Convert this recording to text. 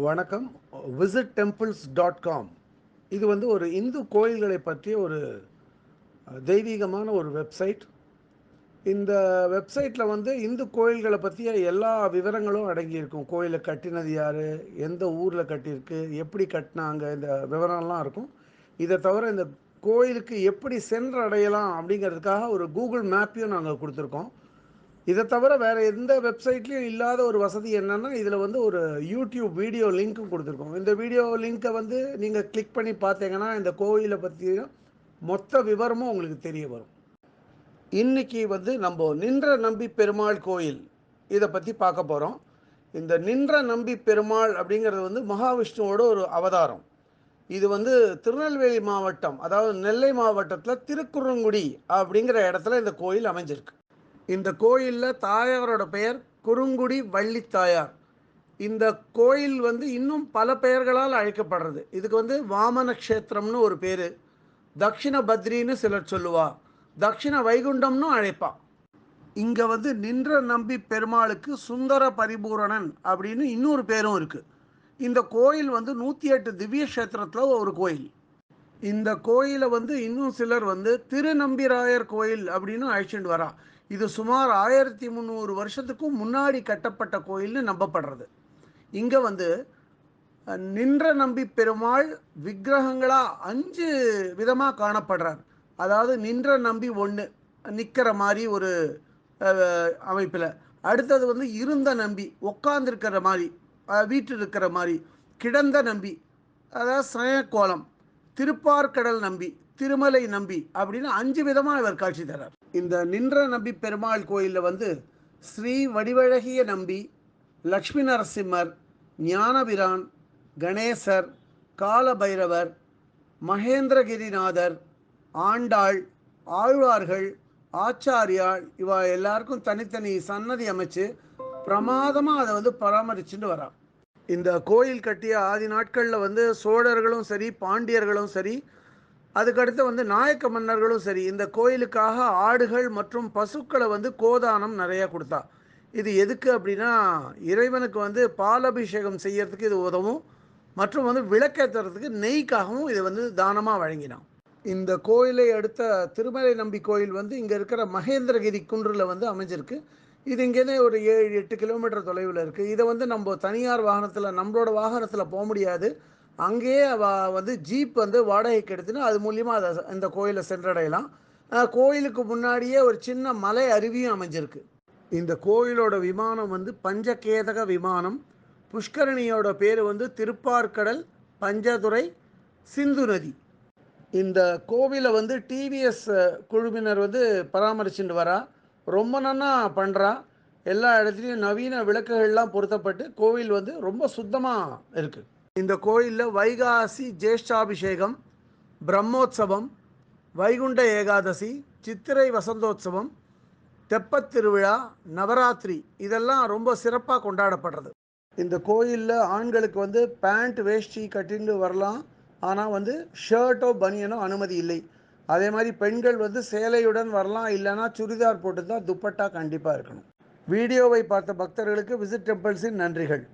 வணக்கம். visitTemples.com இது வந்து ஒரு இந்து கோயில்களை பற்றிய ஒரு தெய்வீகமான ஒரு வெப்சைட். இந்த வெப்சைட்டில் வந்து இந்து கோயில்களை பற்றிய எல்லா விவரங்களும் அடங்கியிருக்கும். கோயிலை கட்டினது யார், எந்த ஊரில் கட்டியிருக்கு, எப்படி கட்டினாங்க, இந்த விவரம்லாம் இருக்கும். இதை தவிர இந்த கோயிலுக்கு எப்படி சென்றடையலாம் அப்படிங்கிறதுக்காக ஒரு கூகுள் மேப்பையும் நாங்கள் கொடுத்துருக்கோம். இதை தவிர வேறு எந்த வெப்சைட்லேயும் இல்லாத ஒரு வசதி என்னென்னா, இதில் வந்து ஒரு யூடியூப் வீடியோ லிங்க்கும் கொடுத்துருக்கோம். இந்த வீடியோ லிங்க்கை வந்து நீங்கள் கிளிக் பண்ணி பார்த்தீங்கன்னா இந்த கோயிலை பற்றிய மொத்த விவரமும் உங்களுக்கு தெரிய வரும். இன்றைக்கி வந்து நம்ம நின்ற நம்பி பெருமாள் கோயில் இதை பற்றி பார்க்க போகிறோம். இந்த நின்ற நம்பி பெருமாள் அப்படிங்கிறது வந்து மகாவிஷ்ணுவோட ஒரு அவதாரம். இது வந்து திருநெல்வேலி மாவட்டம், அதாவது நெல்லை மாவட்டத்தில் திருக்குறுங்குடி அப்படிங்கிற இடத்துல இந்த கோயில் அமைஞ்சிருக்கு. இந்த கோயிலில் தாயாரோட பெயர் குறுங்குடி வள்ளி தாயார். இந்த கோயில் வந்து இன்னும் பல பெயர்களால் அழைக்கப்படுறது. இதுக்கு வந்து வாமன க்ஷேத்திரம்னு ஒரு பேர், தக்ஷிண பத்ரின்னு சிலர் சொல்லுவா, தக்ஷிண வைகுண்டம்னு அழைப்பா. இங்கே வந்து நின்ற நம்பி பெருமாளுக்கு சுந்தர பரிபூரணன் அப்படின்னு இன்னொரு பேரும் இருக்குது. இந்த கோயில் வந்து 108 திவ்ய கஷேத்திரத்தில் ஒரு கோயில். இந்த கோயிலை வந்து இன்னும் சிலர் வந்து திருநம்பிராயர் கோயில் அப்படின்னு அழைச்சிட்டு வரா. இது சுமார் 1300 வருஷத்துக்கும் முன்னாடி கட்டப்பட்ட கோயில்னு நம்பப்படுறது. இங்கே வந்து நின்ற நம்பி பெருமாள் விக்கிரகங்களாக 5 விதமாக காணப்படுறார். அதாவது நின்ற நம்பி ஒன்று, நிற்கிற மாதிரி ஒரு அமைப்பில். அடுத்தது வந்து இருந்த நம்பி, உட்காந்துருக்கிற மாதிரி, வீட்டில் இருக்கிற மாதிரி. கிடந்த நம்பி, அதாவது சயக்கோலம். திருப்பார்கடல் நம்பி, திருமலை நம்பி அப்படின்னு 5 விதமாக இவர் காட்சி தரார். இந்த நின்ற நம்பி பெருமாள் கோயிலில் வந்து ஸ்ரீ வடிவழகிய நம்பி, லக்ஷ்மி நரசிம்மர், ஞானபிரான், கணேசர், காலபைரவர், மகேந்திரகிரிநாதர், ஆண்டாள், ஆழ்வார்கள், ஆச்சாரியால் இவா எல்லாருக்கும் தனித்தனி சன்னதி அமைச்சு பிரமாதமாக அதை வந்து பராமரிச்சுட்டு வரா. இந்த கோயில் கட்டிய ஆதி நாட்களில் வந்து சோழர்களும் சரி, பாண்டியர்களும் சரி, அதுக்கடுத்து வந்து நாயக்க மன்னர்களும் சரி, இந்த கோயிலுக்காக ஆடுகள் மற்றும் பசுக்களை வந்து கோதானம் நிறையா கொடுத்தா. இது எதுக்கு அப்படின்னா, இறைவனுக்கு வந்து பாலபிஷேகம் செய்யறதுக்கு இது உதவும், மற்றும் வந்து விளக்கேற்றுறதுக்கு நெய்க்காகவும் இதை வந்து தானமாக வழங்கினான். இந்த கோயிலை அடுத்த திருமலை நம்பி கோயில் வந்து இங்கே இருக்கிற மகேந்திரகிரி குன்றில் வந்து அமைஞ்சிருக்கு. இது இங்கேருந்தே ஒரு 7-8 கிலோமீட்டர் தொலைவில் இருக்குது. இதை வந்து நம்ம தனியார் வாகனத்தில், நம்மளோட வாகனத்தில் போக முடியாது. அங்கேயே வந்து ஜீப் வந்து வாடகைக்கு எடுத்துன்னு அது மூலியமாக அதை இந்த கோயிலை சென்றடையலாம். கோயிலுக்கு முன்னாடியே ஒரு சின்ன மலை அருவியும் அமைஞ்சிருக்கு. இந்த கோயிலோட விமானம் வந்து பஞ்சகேதக விமானம். புஷ்கரணியோட பேர் வந்து திருப்பார்கடல், பஞ்சதுறை, சிந்து நதி. இந்த கோவிலை வந்து டிவிஎஸ் குழுவினர் வந்து பராமரிச்சுட்டு வரா. ரொம்ப நன்னா பண்ணுறா. எல்லா இடத்துலையும் நவீன விளக்குகள்லாம் பொருத்தப்பட்டு கோவில் வந்து ரொம்ப சுத்தமாக இருக்குது. இந்த கோயிலில் வைகாசி ஜேஷ்டாபிஷேகம், பிரம்மோற்சவம், வைகுண்ட ஏகாதசி, சித்திரை வசந்தோத்சவம், தெப்பத் திருவிழா, நவராத்திரி இதெல்லாம் ரொம்ப சிறப்பாக கொண்டாடப்படுறது. இந்த கோயிலில் ஆண்களுக்கு வந்து பேண்ட் வேஷ்டி கட்டிட்டு வரலாம். ஆனால் வந்து ஷர்ட்டோ பனியனோ அனுமதி இல்லை. அதே மாதிரி பெண்கள் வந்து சேலையுடன் வரலாம், இல்லைனா சுடிதார் போட்டு தான் துப்பட்டா கண்டிப்பாக இருக்கணும். வீடியோவை பார்த்த பக்தர்களுக்கு விசிட் டெம்பிள்ஸின் நன்றிகள்.